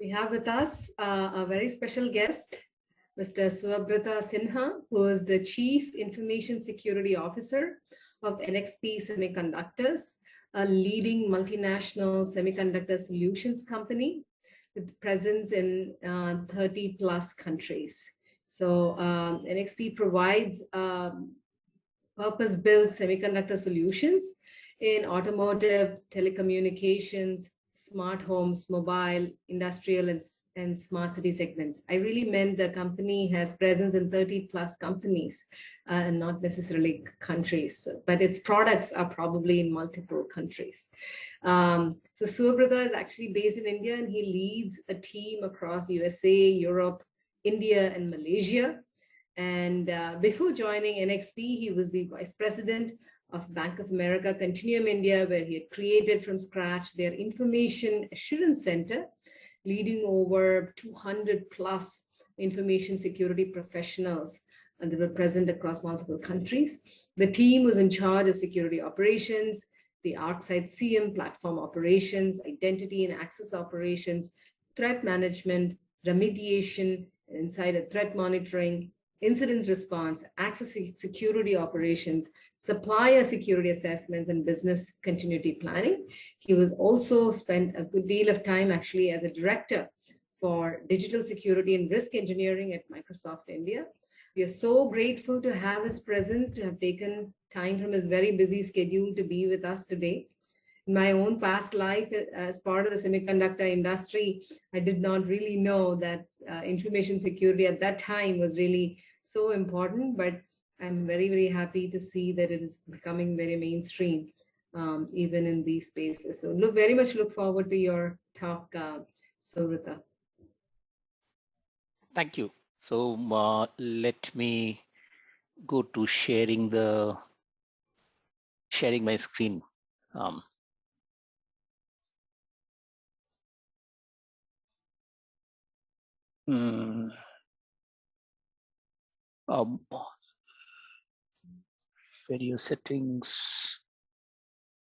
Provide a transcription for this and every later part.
We have with us a very special guest, Mr. Subrata Sinha, who is the Chief Information Security Officer of NXP Semiconductors, a leading multinational semiconductor solutions company with presence in 30 plus countries. So NXP provides purpose-built semiconductor solutions in automotive, telecommunications, smart homes, mobile, industrial, and smart city segments. I really meant the company has presence in 30 plus companies and not necessarily countries, but its products are probably in multiple countries. So Subrata is actually based in India, and he leads a team across USA, Europe, India, and Malaysia. And before joining NXP, he was the vice president of Bank of America Continuum India, where he had created from scratch their information assurance center, leading over 200 plus information security professionals, and they were present across multiple countries. The team was in charge of security operations, the ArcSight CM platform operations, identity and access operations, threat management, remediation, insider threat monitoring, incident response, access security operations, supplier security assessments, and business continuity planning. He was also spent a good deal of time actually as a director for digital security and risk engineering at Microsoft India. We are so grateful to have his presence, to have taken time from his very busy schedule to be with us today. In my own past life, as part of the semiconductor industry, I did not really know that information security at that time was really so important, but I'm very, very happy to see that it is becoming very mainstream, even in these spaces. So very much look forward to your talk, Subrata. Thank you. So let me go to sharing my screen. Video settings,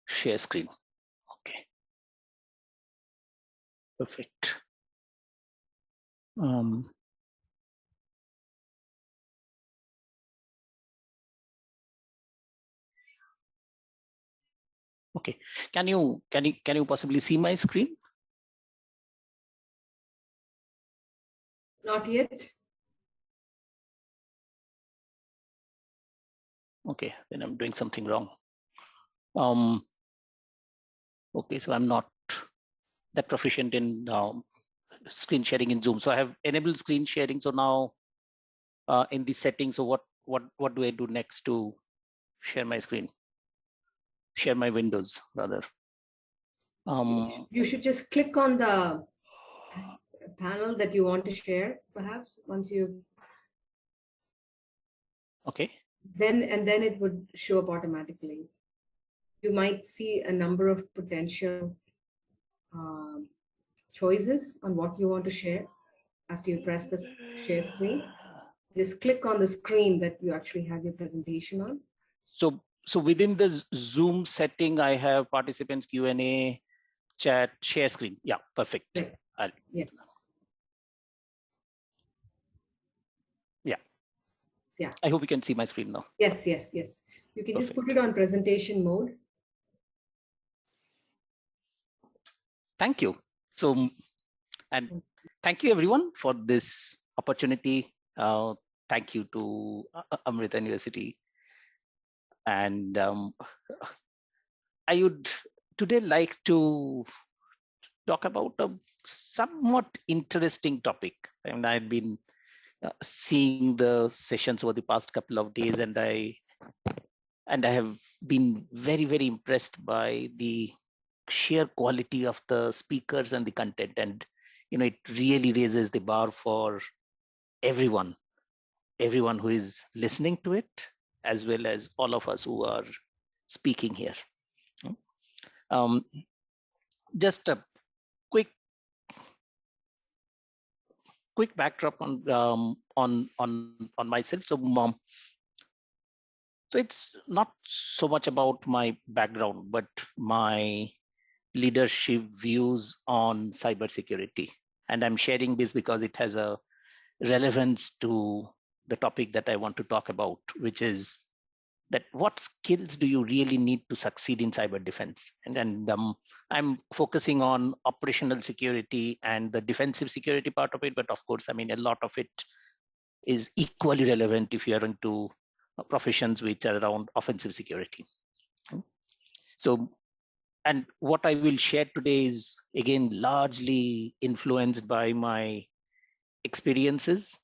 share screen. Okay, perfect. Okay, can you possibly see my screen? Not yet. Okay, then I'm doing something wrong. Okay, so I'm not that proficient in screen sharing in Zoom. So I have enabled screen sharing. So now in the settings, so what do I do next to share my screen? Share my windows rather. You should just click on the panel that you want to share, perhaps once you've. Okay. Then it would show up automatically. You might see a number of potential choices on what you want to share after you press the share screen. Just click on the screen that you actually have your presentation on. So within the Zoom setting, I have participants Q&A, chat, share screen. Yeah, perfect. Right. Yes. Yeah. I hope you can see my screen now. Yes. You can just put it on presentation mode. Thank you. So, and thank you everyone for this opportunity. Thank you to Amrita University. And I would today like to talk about a somewhat interesting topic. I mean, I've been seeing the sessions over the past couple of days, and I have been very, very impressed by the sheer quality of the speakers and the content. And it really raises the bar for everyone who is listening to it, as well as all of us who are speaking here. Just a quick backdrop on myself. So it's not so much about my background, but my leadership views on cybersecurity. And I'm sharing this because it has a relevance to the topic that I want to talk about, which is that what skills do you really need to succeed in cyber defense? And I'm focusing on operational security and the defensive security part of it, but of course, I mean, a lot of it is equally relevant if you are into professions which are around offensive security. So, and what I will share today is, again, largely influenced by my experiences,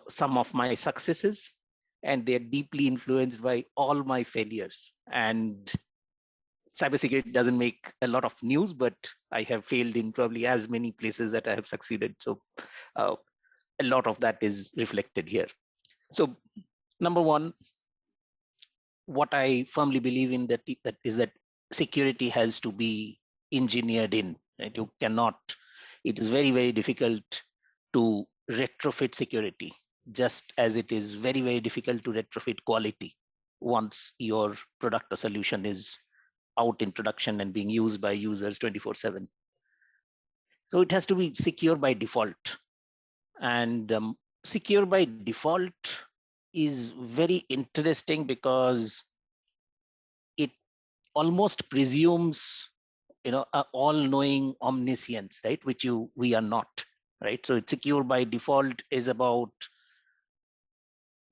some of my successes, and they're deeply influenced by all my failures. And cybersecurity doesn't make a lot of news, but I have failed in probably as many places that I have succeeded. So a lot of that is reflected here. So number one, what I firmly believe in that is that security has to be engineered in. Right? You cannot, it is very, very difficult to retrofit security, just as it is very, very difficult to retrofit quality once your product or solution is out in production and being used by users 24/7. So it has to be secure by default. And secure by default is very interesting because it almost presumes, a all-knowing omniscience, right? Which we are not, right? So it's secure by default is about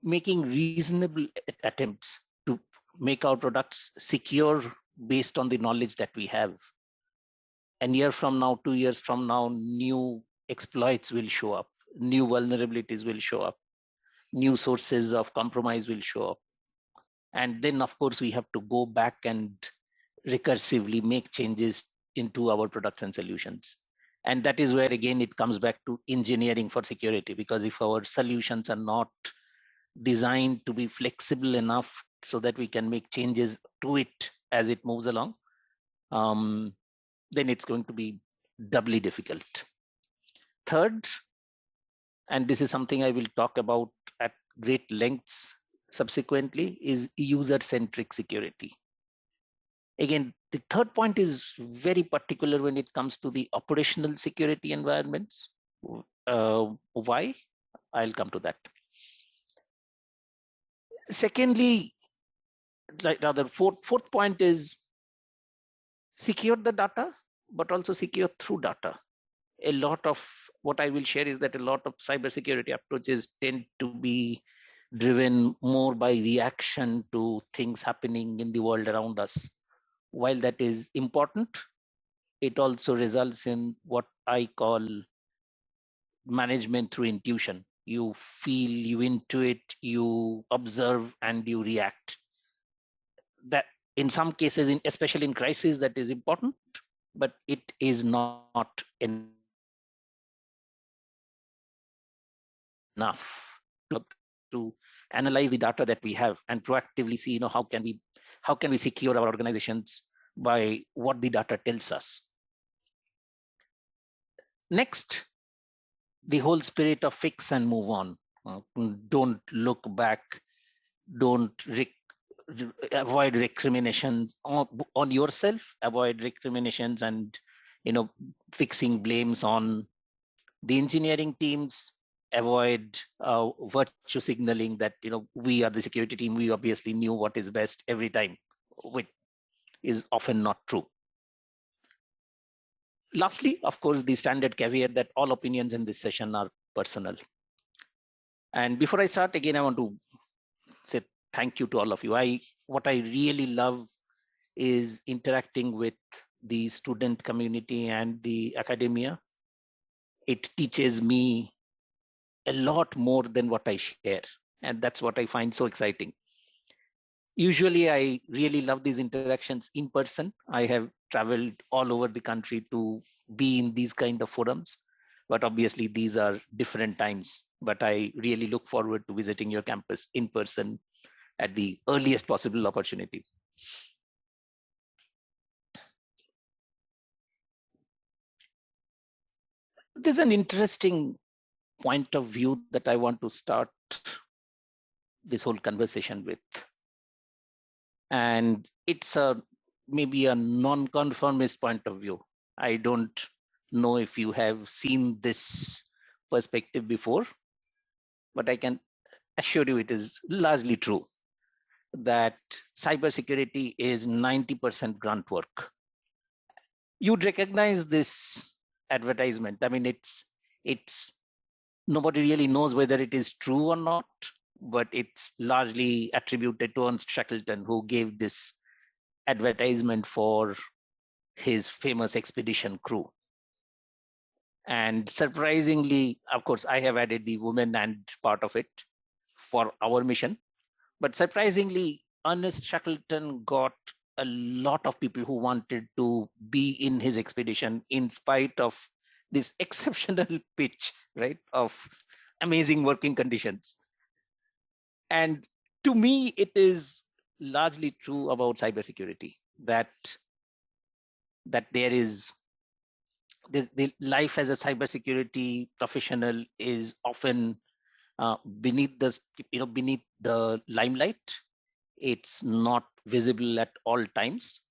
making reasonable attempts to make our products secure based on the knowledge that we have. A year from now, 2 years from now, new exploits will show up, new vulnerabilities will show up, new sources of compromise will show up. And then, of course, we have to go back and recursively make changes into our products and solutions. And that is where, again, it comes back to engineering for security, because if our solutions are not designed to be flexible enough so that we can make changes to it as it moves along, then it's going to be doubly difficult. Third, and this is something I will talk about at great lengths subsequently, is user-centric security. Again, the third point is very particular when it comes to the operational security environments. Why? I'll come to that. Secondly, fourth point is secure the data, but also secure through data. A lot of what I will share is that a lot of cybersecurity approaches tend to be driven more by reaction to things happening in the world around us. While that is important, it also results in what I call management through intuition. You feel, you intuit, you observe, and you react. That in some cases, especially in crisis, that is important, but it is not enough to analyze the data that we have and proactively see, how can we secure our organizations by what the data tells us. Next, the whole spirit of fix and move on. Don't look back. Don't avoid recriminations on yourself. Avoid recriminations and fixing blames on the engineering teams. Avoid virtue signaling that we are the security team. We obviously knew what is best every time, which is often not true. Lastly, of course, the standard caveat that all opinions in this session are personal. And before I start, again, I want to say thank you to all of you. What I really love is interacting with the student community and the academia. It teaches me a lot more than what I share. And that's what I find so exciting. Usually, I really love these interactions in person. I have traveled all over the country to be in these kind of forums, but obviously these are different times. But I really look forward to visiting your campus in person at the earliest possible opportunity. There's an interesting point of view that I want to start this whole conversation with. And it's maybe a nonconformist point of view. I don't know if you have seen this perspective before, but I can assure you it is largely true that cybersecurity is 90% grunt work. You'd recognize this advertisement. I mean, it's nobody really knows whether it is true or not, but it's largely attributed to Ernst Shackleton, who gave this advertisement for his famous expedition crew. And surprisingly, of course, I have added the women and part of it for our mission. But surprisingly, Ernest Shackleton got a lot of people who wanted to be in his expedition in spite of this exceptional pitch, right, of amazing working conditions. And to me, it is largely true about cybersecurity that there is this, the life as a cybersecurity professional is often beneath the beneath the limelight. It's not visible at all times,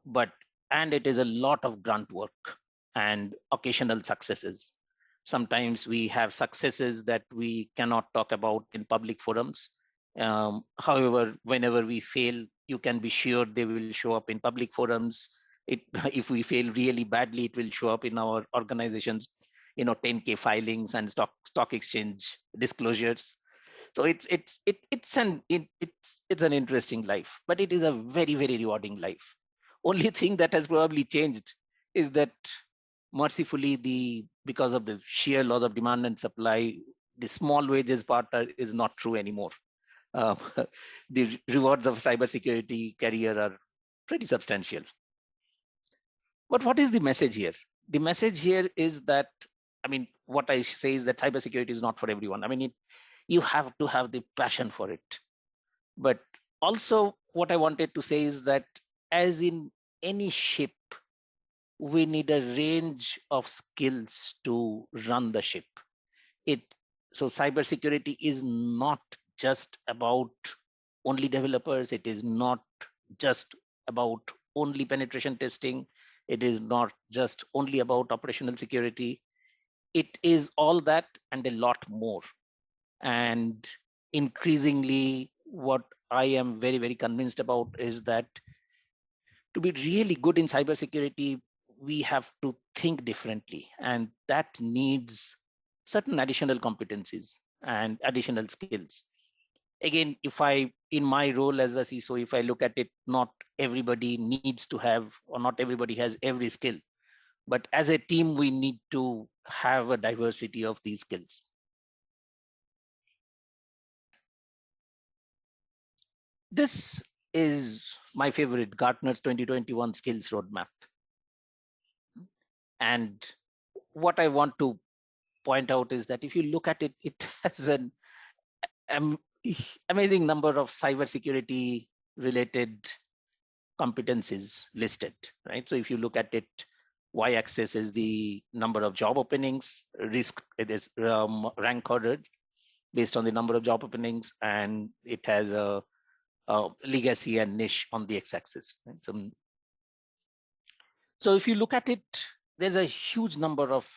but and it is a lot of grunt work and occasional successes. Sometimes we have successes that we cannot talk about in public forums. However, whenever we fail, you can be sure they will show up in public forums. If we fail really badly, it will show up in our organization's 10K filings and stock exchange disclosures. So it's an interesting life, but it is a very, very rewarding life. Only thing that has probably changed is that mercifully because of the sheer laws of demand and supply, the small wages part is not true anymore. uh, the rewards of cybersecurity career are pretty substantial. But what is the message here? The message here is that, I mean, what I say is that cybersecurity is not for everyone. I mean, you have to have the passion for it. But also, what I wanted to say is that, as in any ship, we need a range of skills to run the ship. So cybersecurity is not just about only developers. It is not just about only penetration testing. It is not just only about operational security. It is all that and a lot more. And increasingly, what I am very, very convinced about is that to be really good in cybersecurity, we have to think differently. And that needs certain additional competencies and additional skills. Again, in my role as a CISO, if I look at it, not everybody needs to have, or not everybody has every skill. But as a team, we need to have a diversity of these skills. This is my favorite, Gartner's 2021 skills roadmap. And what I want to point out is that if you look at it, it has an amazing number of cybersecurity related competencies listed, right? So if you look at it, y-axis is the number of job openings, risk, it is rank ordered based on the number of job openings, and it has a legacy and niche on the x-axis. Right? So if you look at it, there's a huge number of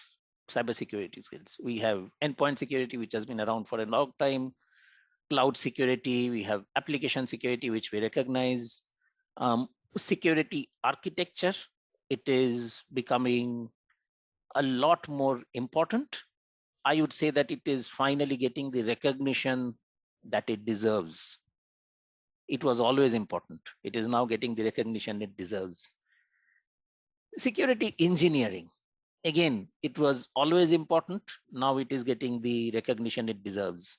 cybersecurity skills. We have endpoint security, which has been around for a long time, cloud security, we have application security, which we recognize, security architecture. It is becoming a lot more important. I would say that it is finally getting the recognition that it deserves. It was always important. It is now getting the recognition it deserves. Security engineering. Again, it was always important. Now it is getting the recognition it deserves.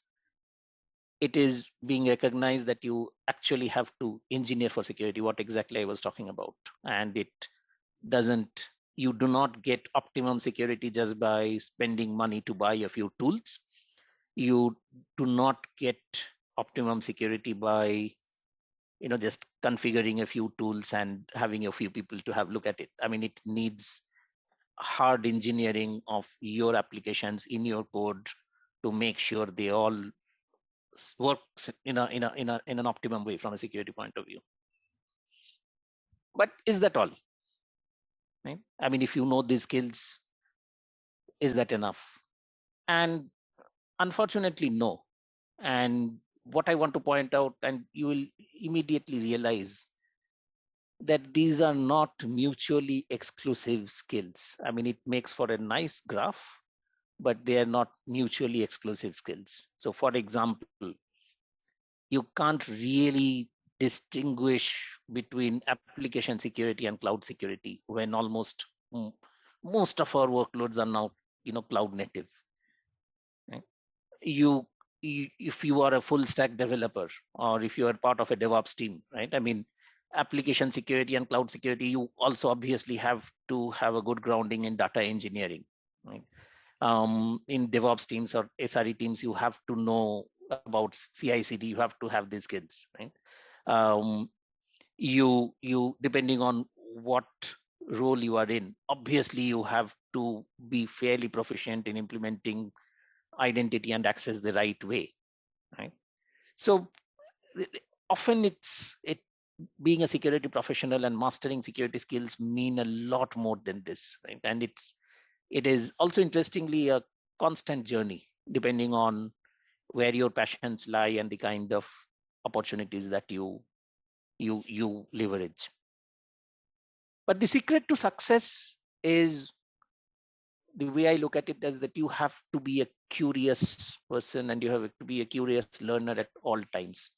It is being recognized that you actually have to engineer for security, what exactly I was talking about. And you do not get optimum security just by spending money to buy a few tools. You do not get optimum security by just configuring a few tools and having a few people to have look at it. I mean, it needs hard engineering of your applications in your code to make sure they all works in an optimum way from a security point of view. But is that all? Right? I mean, if you know these skills, Is that enough? And unfortunately, no. And what I want to point out, and you will immediately realize that these are not mutually exclusive skills. I mean, it makes for a nice graph, but they are not mutually exclusive skills. So for example, you can't really distinguish between application security and cloud security when almost most of our workloads are now cloud native, right? you, if you are a full stack developer, or if you are part of a DevOps team, right? I mean, application security and cloud security, you also obviously have to have a good grounding in data engineering, right? In DevOps teams or SRE teams, you have to know about CI/CD. You have to have these skills, right? Um, you depending on what role you are in, obviously you have to be fairly proficient in implementing identity and access the right way, right? So often it being a security professional and mastering security skills mean a lot more than this, right? And it is also interestingly a constant journey depending on where your passions lie and the kind of opportunities that you leverage. But the secret to success is, the way I look at it, is that you have to be a curious person and you have to be a curious learner at all times,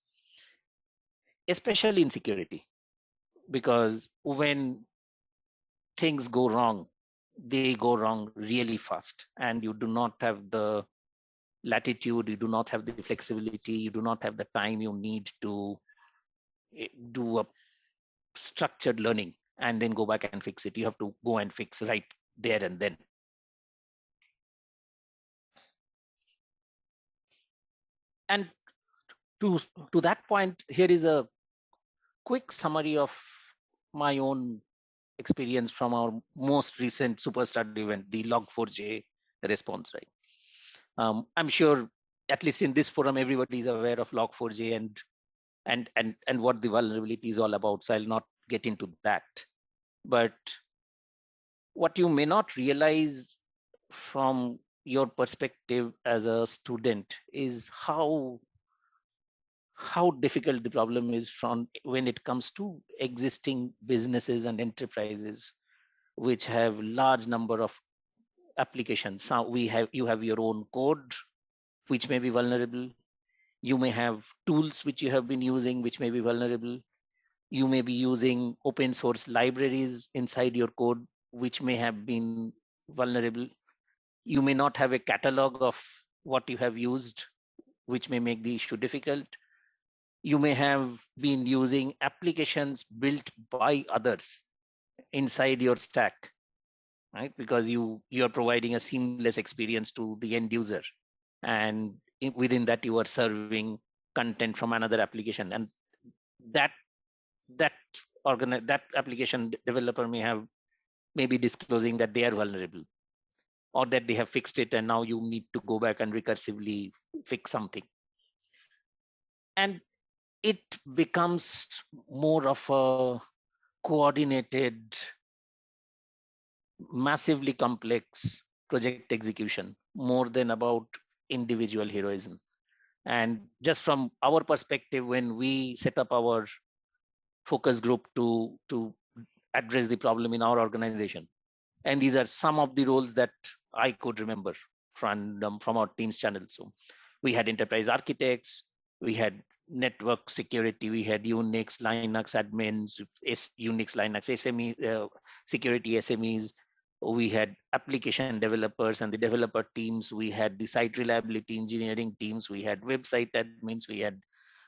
especially in security, because when things go wrong, they go wrong really fast, and you do not have the latitude, you do not have the flexibility, you do not have the time you need to do a structured learning and then go back and fix it. You have to go and fix right there and then. And to that point, here is a quick summary of my own experience from our most recent superstar event, the Log4J Response, right? I'm sure, at least in this forum, everybody is aware of Log4j and what the vulnerability is all about. So I'll not get into that. But what you may not realize from your perspective as a student is how difficult the problem is from when it comes to existing businesses and enterprises which have large number of applications. So you have your own code which may be vulnerable. You may have tools which you have been using which may be vulnerable. You may be using open source libraries inside your code which may have been vulnerable. You may not have a catalog of what you have used, which may make the issue difficult. You may have been using applications built by others inside your stack, right? Because you are providing a seamless experience to the end user, and within that you are serving content from another application, and that that that application developer may be disclosing that they are vulnerable, or that they have fixed it and now you need to go back and recursively fix something. And it becomes more of a coordinated, massively complex project execution more than about individual heroism. And just from our perspective, when we set up our focus group to address the problem in our organization, and these are some of the roles that I could remember from our team's channel. So we had enterprise architects, we had network security, we had Unix, Linux admins, Unix, Linux SME, security SMEs. We had application developers and the developer teams. We had the site reliability engineering teams. We had website admins. We had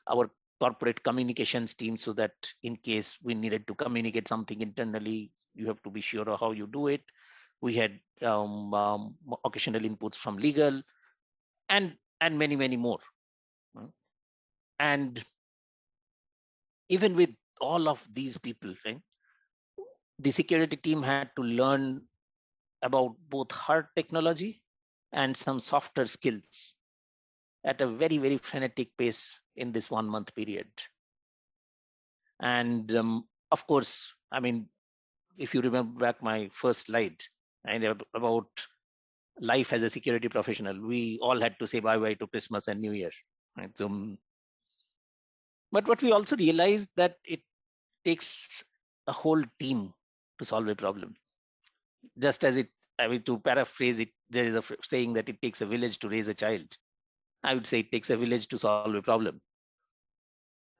our corporate communications team, so that in case we needed to communicate something internally, you have to be sure of how you do it. We had occasional inputs from legal and many more. And even with all of these people, right, the security team had to learn about both hard technology and some softer skills at a very frenetic pace in this 1 month period. And of course, I mean, if you remember back my first slide, and about life as a security professional. We all had to say bye-bye to Christmas and New Year. Right? So, but what we also realized that it takes a whole team to solve a problem. Just as it, I mean, to paraphrase it, there is a saying that it takes a village to raise a child. I would say it takes a village to solve a problem.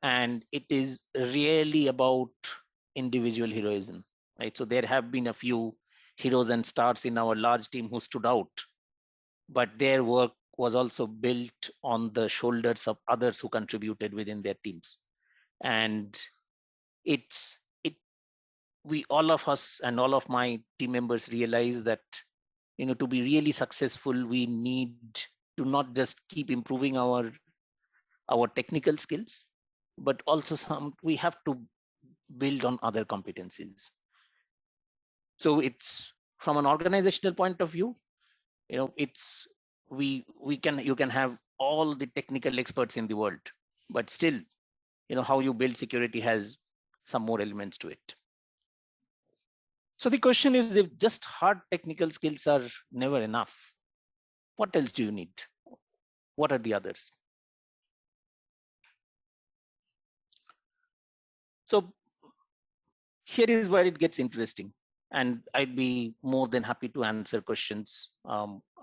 And it is really about individual heroism, right? So there have been a few heroes and stars in our large team who stood out, but their work was also built on the shoulders of others who contributed within their teams. And it's it we, all of us and all of my team members, realize that, to be really successful, we need to not just keep improving our technical skills, but also we have to build on other competencies. So it's, from an organizational point of view, it's, you can have all the technical experts in the world, but still, how you build security has some more elements to it. So the question is, if just hard technical skills are never enough, what else do you need? What are the others? So here is where it gets interesting, and I'd be more than happy to answer questions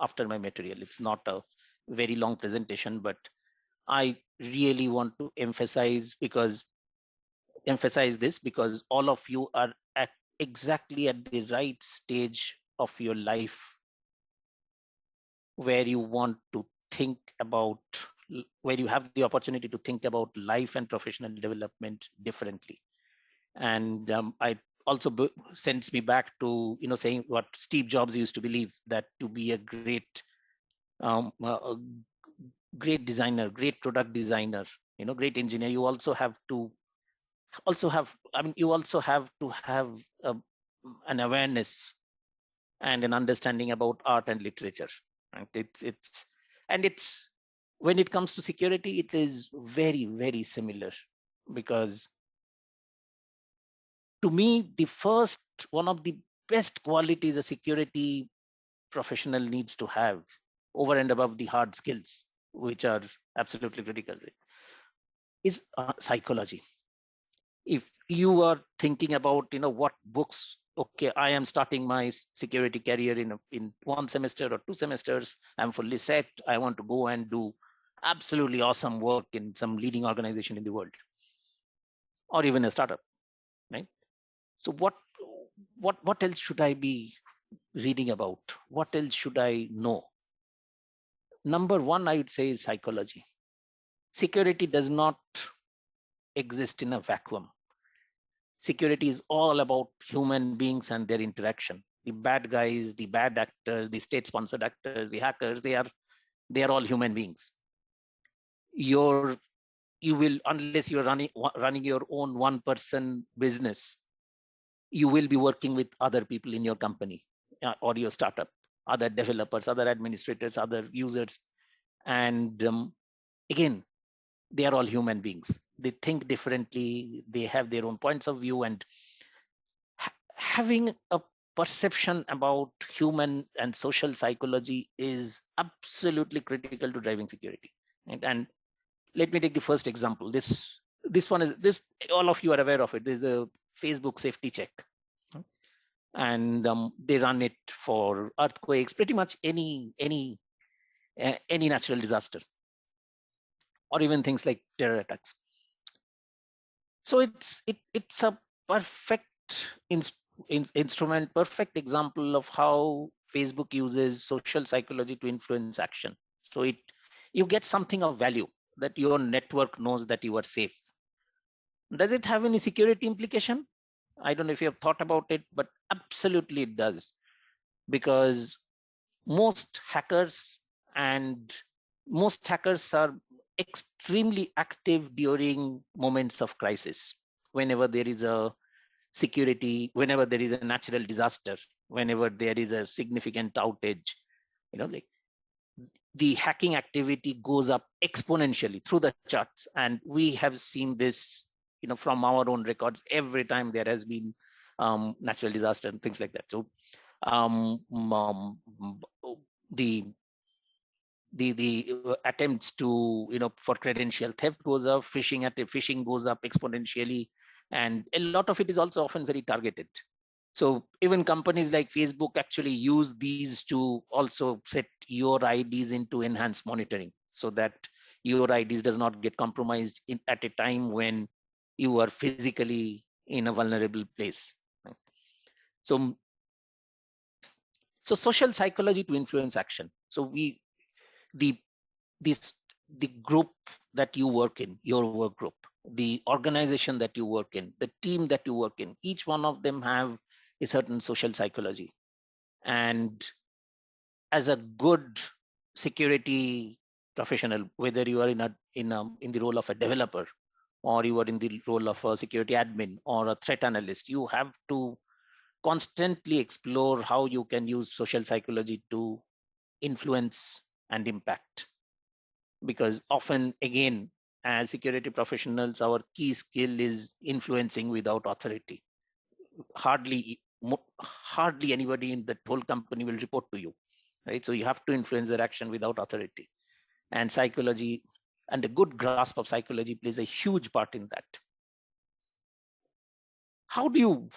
after my material. It's not a very long presentation, but I really want to emphasize this because all of you are exactly at the right stage of your life where you want to think about, where you have the opportunity to think about life and professional development differently. And I also sends me back to, saying what Steve Jobs used to believe, that to be a great designer, great product designer, great engineer, you also have to have an awareness and an understanding about art and literature. Right? It's when it comes to security, it is very, very similar, because to me, one of the best qualities a security professional needs to have, over and above the hard skills, which are absolutely critical, is psychology. If you are thinking about, what books, okay, I am starting my security career in 1 semester or 2 semesters, I'm fully set, I want to go and do absolutely awesome work in some leading organization in the world, or even a startup, right? So what else should I be reading about? What else should I know? Number one, I would say, is psychology. Security does not exist in a vacuum. Security is all about human beings and their interaction. The bad guys, the bad actors, the state-sponsored actors, the hackers, they are all human beings. You will, unless you're running your own one-person business, you will be working with other people in your company or your startup, other developers, other administrators, other users. And again, they are all human beings. They think differently. They have their own points of view, and having a perception about human and social psychology is absolutely critical to driving security. Right? And let me take the first example. This one is this. All of you are aware of it. This is the Facebook safety check, and they run it for earthquakes, pretty much any natural disaster, or even things like terror attacks. So it's a perfect instrument, perfect example of how Facebook uses social psychology to influence action. So you get something of value, that your network knows that you are safe. Does it have any security implication? I don't know if you have thought about it, but absolutely it does, because most hackers are extremely active during moments of crisis. Whenever there is a whenever there is a natural disaster, whenever there is a significant outage, like the hacking activity goes up exponentially through the charts. And we have seen this, from our own records, every time there has been natural disaster and things like that. So the attempts to, for credential theft goes up, phishing goes up exponentially, and a lot of it is also often very targeted. So even companies like Facebook actually use these to also set your IDs into enhanced monitoring, so that your IDs does not get compromised at a time when you are physically in a vulnerable place. So, social psychology to influence action. So the this the group that you work in, your work group, the organization that you work in, the team that you work in, each one of them have a certain social psychology. And as a good security professional, whether you are in the role of a developer, or you are in the role of a security admin or a threat analyst, you have to constantly explore how you can use social psychology to influence and impact. Because often, again, as security professionals, our key skill is influencing without authority. Hardly anybody in that whole company will report to you, right? So you have to influence their action without authority. And psychology and a good grasp of psychology plays a huge part in that. How do you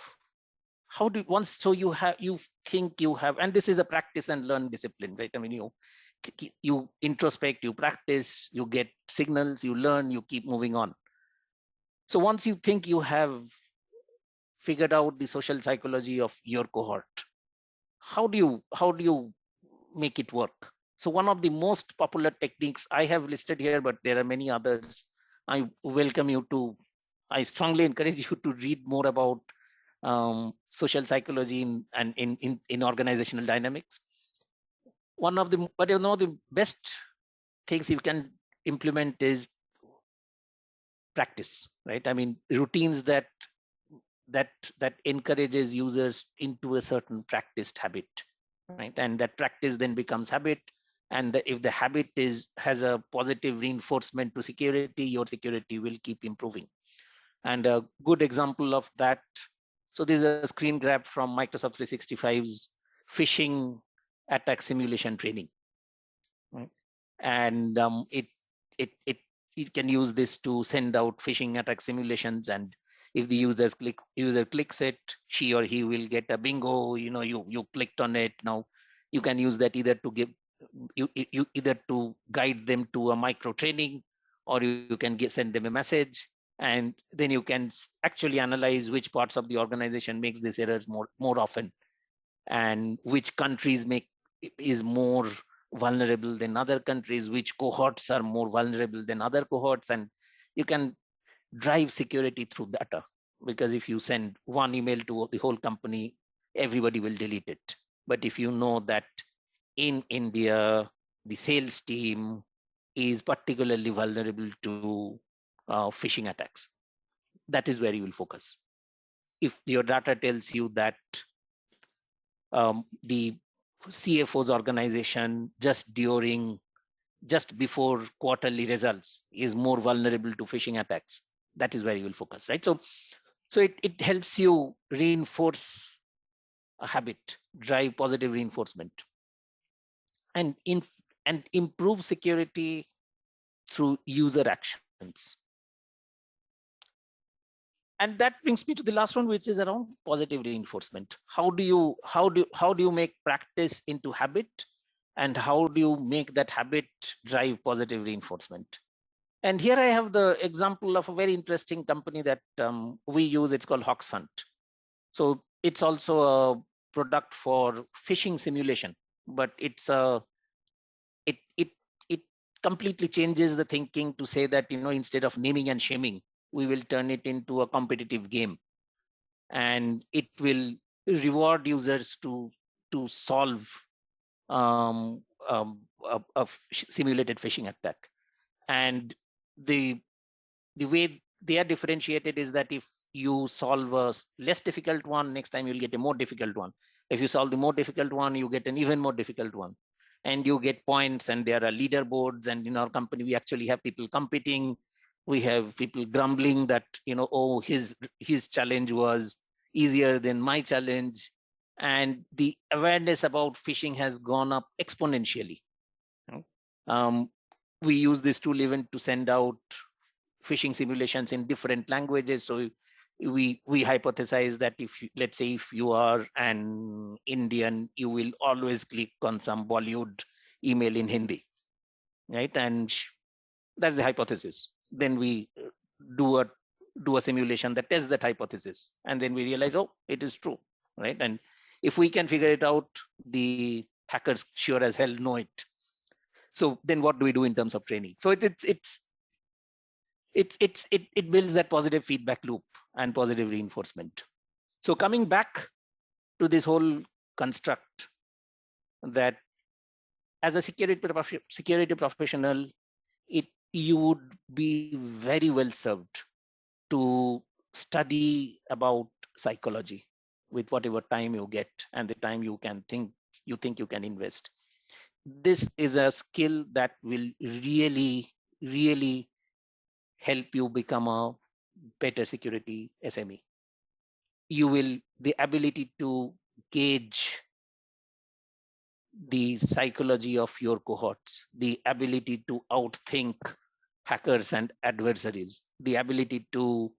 once, so you think you have, and this is a practice and learn discipline, right? I mean, you introspect, you practice, you get signals, you learn, you keep moving on. So once you think you have figured out the social psychology of your cohort, how do you make it work? So one of the most popular techniques I have listed here, but there are many others. I strongly encourage you to read more about social psychology in organizational dynamics. One of the best things you can implement is practice, right? I mean, routines that encourages users into a certain practiced habit, right? And that practice then becomes habit. And if the habit has a positive reinforcement to security, your security will keep improving. And a good example of that, so this is a screen grab from Microsoft 365's phishing attack simulation training, right? And it can use this to send out phishing attack simulations. And if the user clicks it, she or he will get a bingo. You clicked on it. Now you can use that either to give you either to guide them to a micro training, or you can send them a message. And then you can actually analyze which parts of the organization makes these errors more often, and which countries is more vulnerable than other countries, which cohorts are more vulnerable than other cohorts. And you can drive security through data, because if you send one email to the whole company, everybody will delete it. But if you know that in India, the sales team is particularly vulnerable to phishing attacks, that is where you will focus. If your data tells you that the CFO's organization just before quarterly results is more vulnerable to phishing attacks, that is where you will focus, right? So it helps you reinforce a habit, drive positive reinforcement, and improve security through user actions. And that brings me to the last one, which is around positive reinforcement. How do you make practice into habit, and how do you make that habit drive positive reinforcement? And here I have the example of a very interesting company that we use. It's called Hunt. So it's also a product for phishing simulation, but it completely changes the thinking to say that, instead of naming and shaming, we will turn it into a competitive game, and it will reward users to solve a simulated phishing attack. And the way they are differentiated is that if you solve a less difficult one, next time you'll get a more difficult one. If you solve the more difficult one, you get an even more difficult one, and you get points. And there are leaderboards, and in our company we actually have people competing. We have people grumbling that, oh, his challenge was easier than my challenge. and the awareness about phishing has gone up exponentially. Um, we use this tool even to send out phishing simulations in different languages. So we hypothesize that if you, let's say if you are an Indian, you will always click on some Bollywood email in Hindi, right? And that's the hypothesis. Then we do a simulation that tests that hypothesis, and then we realize, oh, it is true, right? And if we can figure it out, the hackers sure as hell know it. So then what do we do in terms of training? So it builds that positive feedback loop and positive reinforcement. So coming back to this whole construct, that as a security professional, you would be very well served to study about psychology with whatever time you get and the time you think you can invest. This is a skill that will really help you become a better security SME. You will the ability to gauge the psychology of your cohorts, the ability to outthink hackers and adversaries, the ability to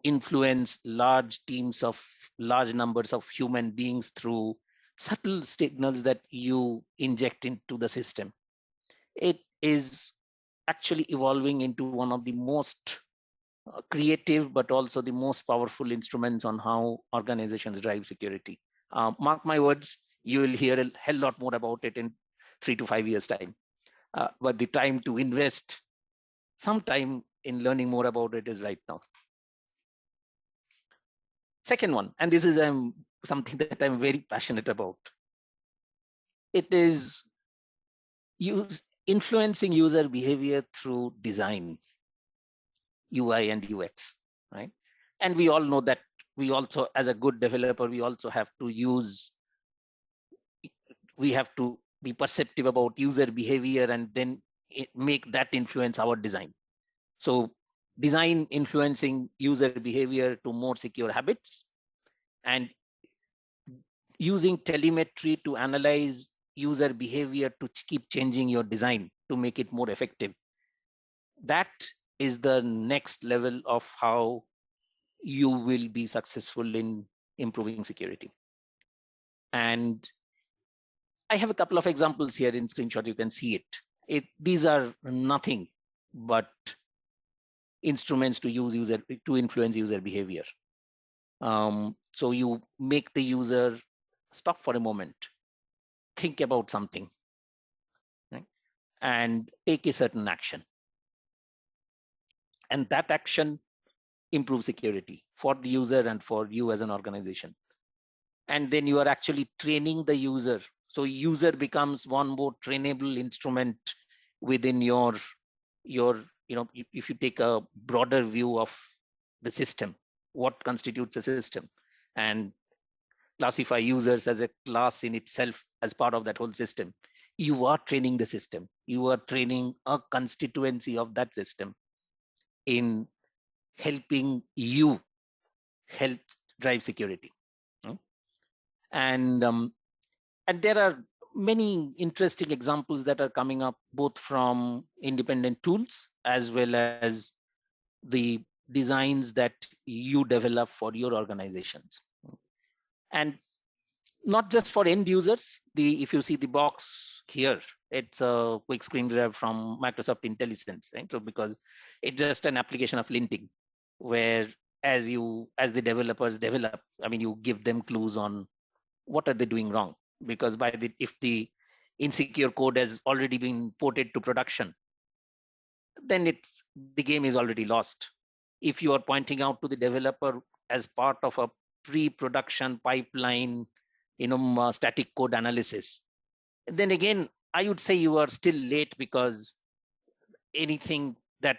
influence large teams of large numbers of human beings through subtle signals that you inject into the system. It is actually evolving into one of the most creative but also the most powerful instruments on how organizations drive security. Mark my words, you will hear a hell lot more about it in 3 to 5 years time. But the time to invest some time in learning more about it is right now. Second one, and this is something that I'm very passionate about. It is influencing user behavior through design, UI and UX, right? And we all know that we also, as a good developer, we also have to be perceptive about user behavior and then make that influence our design. So design influencing user behavior to more secure habits, and using telemetry to analyze user behavior to keep changing your design to make it more effective. That is the next level of how you will be successful in improving security. And I have a couple of examples here in screenshot. You can see it. These are nothing but instruments to influence user behavior. So you make the user stop for a moment, think about something, right? And take a certain action. And that action improves security for the user and for you as an organization. And then you are actually training the user. So user becomes one more trainable instrument within your if you take a broader view of the system, what constitutes a system, and classify users as a class in itself as part of that whole system, you are training the system. You are training a constituency of that system in helping you help drive security. And there are many interesting examples that are coming up, both from independent tools as well as the designs that you develop for your organizations. And not just for end users. If you see the box here, it's a quick screen grab from Microsoft Intelligence, right? So because it's just an application of linting, where as the developers develop, I mean, you give them clues on what are they doing wrong, because if the insecure code has already been ported to production, then the game is already lost. If you are pointing out to the developer as part of a pre-production pipeline, static code analysis, then again, I would say you are still late, because anything that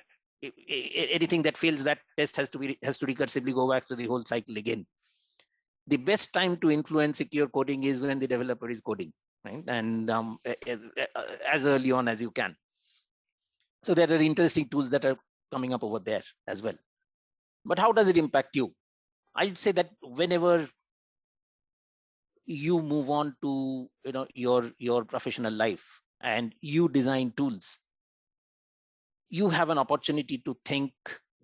fails that test has to recursively go back to the whole cycle again. The best time to influence secure coding is when the developer is coding, right? And as early on as you can. So there are interesting tools that are coming up over there as well. But how does it impact you? I'd say that whenever you move on to your professional life and you design tools, you have an opportunity to think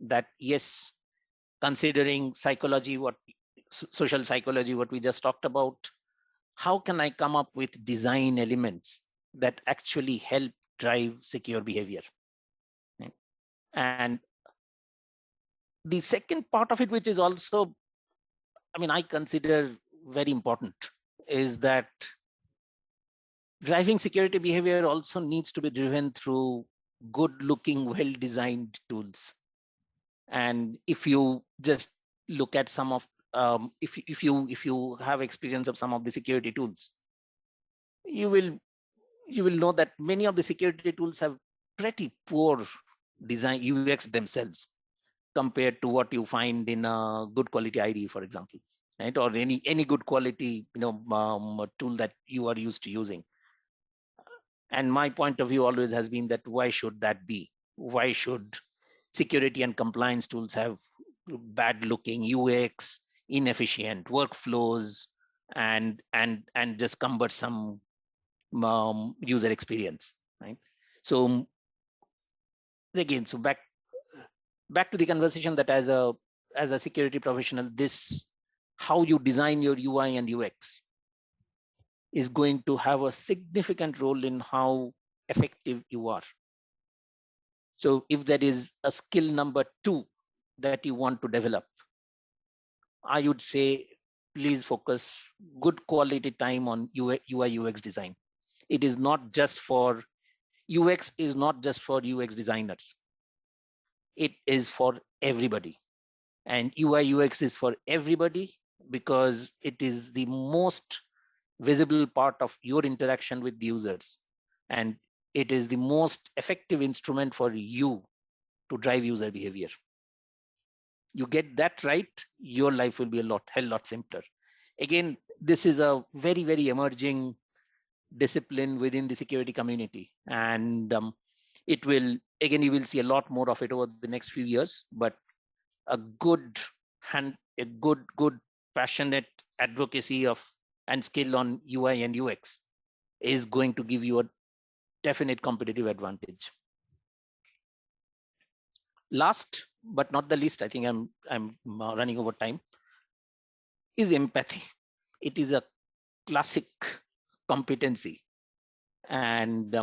that, yes, considering psychology, what social psychology, what we just talked about, how can I come up with design elements that actually help drive secure behavior? Right? And the second part of it, which is also, I mean, I consider very important, is that driving security behavior also needs to be driven through good looking, well designed tools. And if you just look at some of if you have experience of some of the security tools, you will know that many of the security tools have pretty poor design UX themselves compared to what you find in a good quality IDE, for example, right? Or any good quality tool that you are used to using. And my point of view always has been that why should that be? Why should security and compliance tools have bad looking UX, inefficient workflows, and just cumbersome user experience, right? So again, so back to the conversation that as a security professional, this how you design your UI and UX is going to have a significant role in how effective you are. So if there is a skill number 2 that you want to develop, I would say please focus good quality time on UI UX design. It is not just for UX is not just for UX designers. It is for everybody. And UI UX is for everybody because it is the most visible part of your interaction with the users. And it is the most effective instrument for you to drive user behavior. You get that right, your life will be a hell lot simpler. Again, this is a very, very emerging discipline within the security community. And it will, again, you will see a lot more of it over the next few years, but a good passionate advocacy of and skill on UI and UX is going to give you a definite competitive advantage. Last but not the least, I think I'm running over time, is empathy. It is a classic competency. And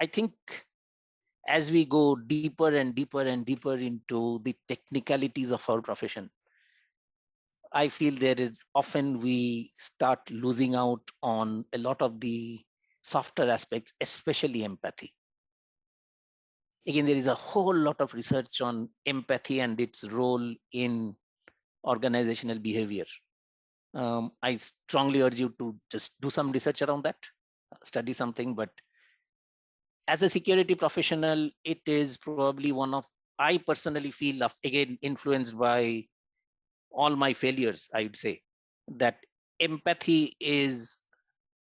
I think as we go deeper and deeper and deeper into the technicalities of our profession, I feel there is often we start losing out on a lot of the softer aspects, especially empathy. Again, there is a whole lot of research on empathy and its role in organizational behavior. I strongly urge you to just do some research around that, study something. But as a security professional, it is probably one of, I personally feel, again, influenced by all my failures, I would say, that empathy is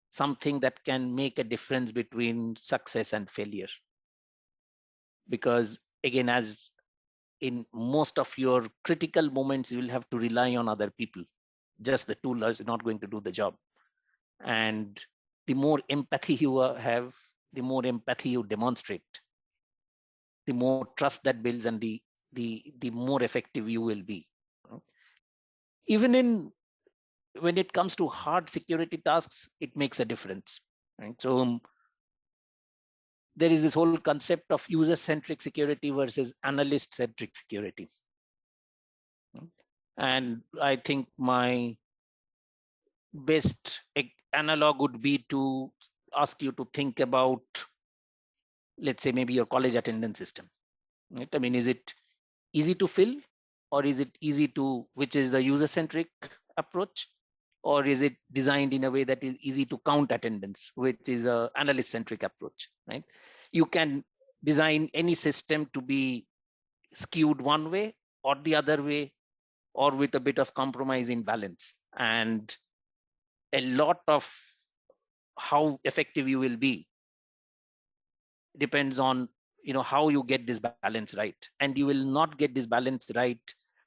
something that can make a difference between success and failure. Because again, as in most of your critical moments, you will have to rely on other people. Just the tool is not going to do the job. And the more empathy you have, the more empathy you demonstrate, the more trust that builds, and the more effective you will be. Even when it comes to hard security tasks, it makes a difference. Right? So there is this whole concept of user-centric security versus analyst-centric security. And I think my best analog would be to ask you to think about, let's say, maybe your college attendance system. Right? I mean, is it easy to fill, or is it easy to, which is the user-centric approach, or is it designed in a way that is easy to count attendance, which is a analyst-centric approach, right? You can design any system to be skewed one way or the other way, or with a bit of compromise in balance. And a lot of how effective you will be depends on how you get this balance right. And you will not get this balance right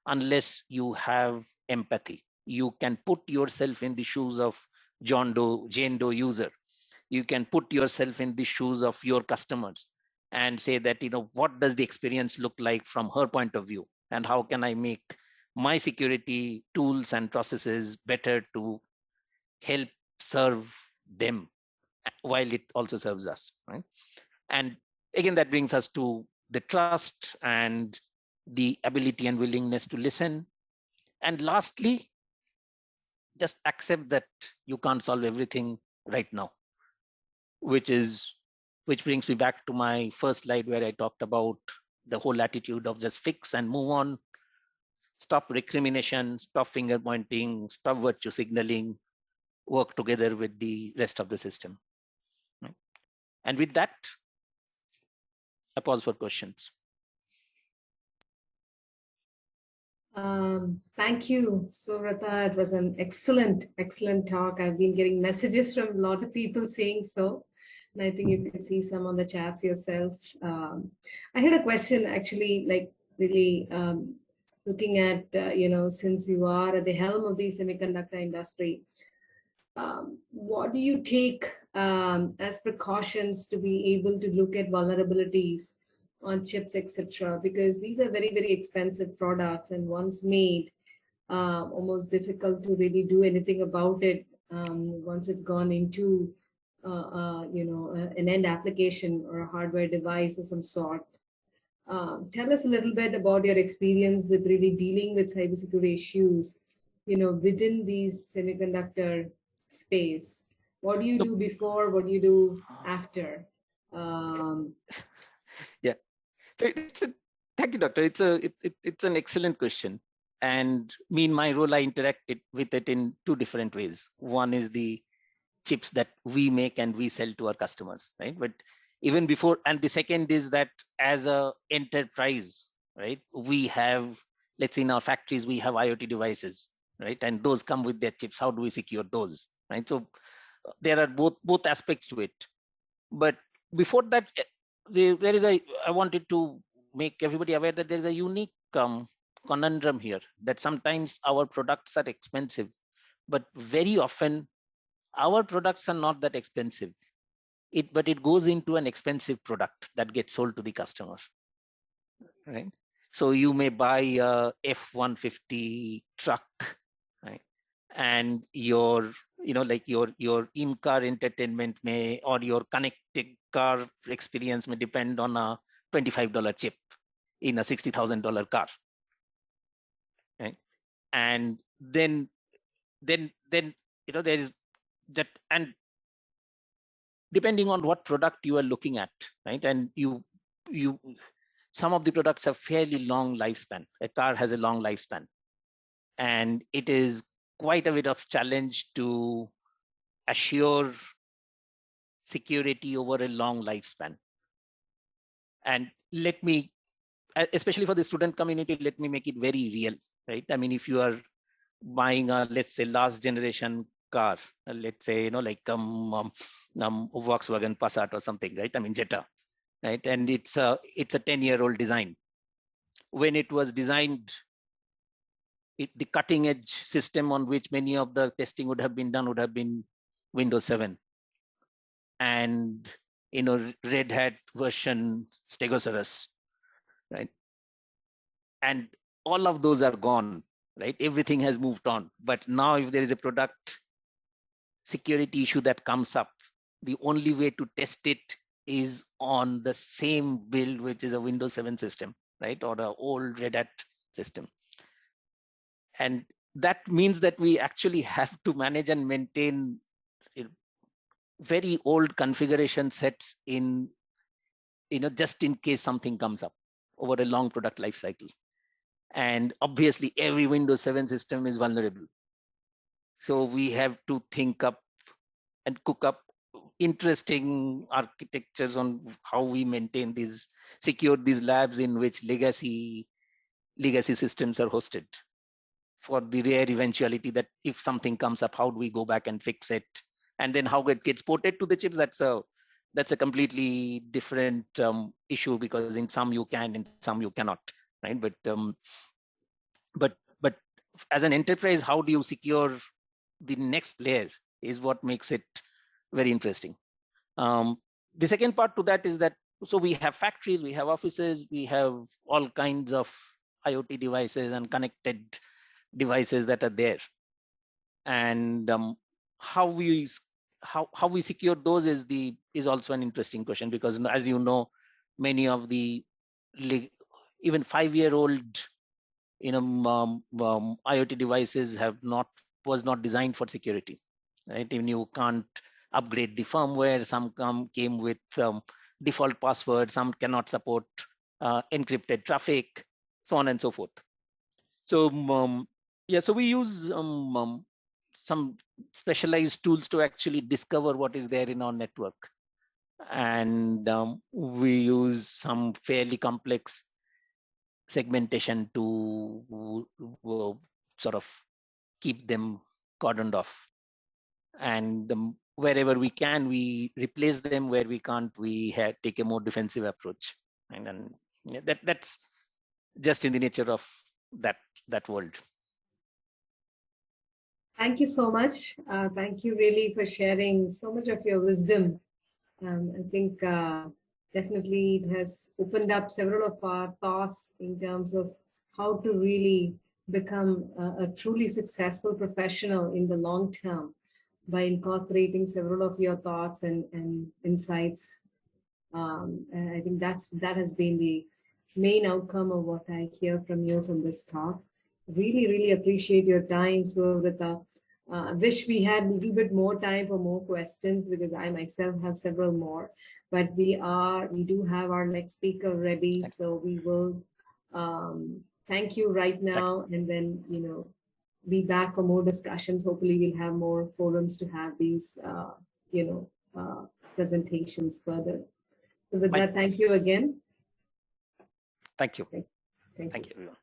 unless you have empathy. You can put yourself in the shoes of Jane Doe user. You can put yourself in the shoes of your customers and say that, what does the experience look like from her point of view, and how can I make my security tools and processes better to help serve them while it also serves us, right? And again, that brings us to the trust and the ability and willingness to listen. And lastly, just accept that you can't solve everything right now, which brings me back to my first slide where I talked about the whole attitude of just fix and move on, stop recrimination, stop finger pointing, stop virtue signaling, work together with the rest of the system. Right? And with that, I pause for questions. Thank you, Subrata. It was an excellent talk. I've been getting messages from a lot of people saying so. And I think you can see some on the chats yourself. I had a question actually, like really looking at, since you are at the helm of the semiconductor industry, what do you take as precautions to be able to look at vulnerabilities on chips, etc.? Because these are very, very expensive products, and once made, almost difficult to really do anything about it once it's gone into, an end application or a hardware device of some sort. Tell us a little bit about your experience with really dealing with cybersecurity issues, within these semiconductor space. What do you do before? What do you do after? Yeah, so thank you, doctor. It's an excellent question, and me in my role, I interact with it in two different ways. One is the chips that we make and we sell to our customers, right? But even before, and the second is that as a enterprise, right, we have, let's say in our factories, we have IoT devices, right? And those come with their chips. How do we secure those, right? So there are both aspects to it. But before that, there is I wanted to make everybody aware that there is a unique conundrum here, that sometimes our products are expensive, but very often our products are not that expensive. But it goes into an expensive product that gets sold to the customer, right? So you may buy a F-150 truck, right? And your, like your in-car entertainment may, or your connected car experience may depend on a $25 chip in a $60,000 car, right? And then there is that, and depending on what product you are looking at, right? And you some of the products have fairly long lifespan. A car has a long lifespan, and it is quite a bit of challenge to assure security over a long lifespan. And let me, especially for the student community, let me make it very real, right? I mean, if you are buying a, let's say, last generation car, let's say, like Volkswagen Passat or something, right? I mean, Jetta, right? And it's a 10-year-old design. When it was designed, the cutting edge system on which many of the testing would have been done would have been Windows 7 and Red Hat version Stegosaurus, right? And all of those are gone, right? Everything has moved on. But now if there is a product security issue that comes up, the only way to test it is on the same build, which is a Windows 7 system, right? Or an old Red Hat system. And that means that we actually have to manage and maintain very old configuration sets in, just in case something comes up over a long product life cycle. And obviously every Windows 7 system is vulnerable. So we have to think up and cook up interesting architectures on how we maintain these, secure these labs in which legacy systems are hosted, for the rare eventuality that if something comes up, how do we go back and fix it? And then how it gets ported to the chips, that's a completely different issue, because in some you can, in some you cannot, right? But as an enterprise, how do you secure the next layer is what makes it very interesting. The second part to that is that, so we have factories, we have offices, we have all kinds of IoT devices and connected devices that are there. And how we secure those is also an interesting question, because as you know, many of the even 5-year-old IoT devices was not designed for security, right? Even you can't upgrade the firmware. Some came with default password. Some cannot support encrypted traffic, so on and so forth. So yeah, so we use some specialized tools to actually discover what is there in our network, and we use some fairly complex segmentation to sort of keep them cordoned off. And wherever we can, we replace them. Where we can't, we take a more defensive approach. And then that's just in the nature of that world. Thank you so much. Thank you really for sharing so much of your wisdom. I think definitely it has opened up several of our thoughts in terms of how to really become a truly successful professional in the long term by incorporating several of your thoughts and insights. And I think that has been the main outcome of what I hear from you from this talk. Really, really appreciate your time, Suvrata. Wish we had a little bit more time for more questions, because I myself have several more, but we do have our next speaker ready. So we will thank you right now, and then, be back for more discussions. Hopefully we'll have more forums to have these, presentations further. So with that, thank you again. Thank you. Thank you. Everyone.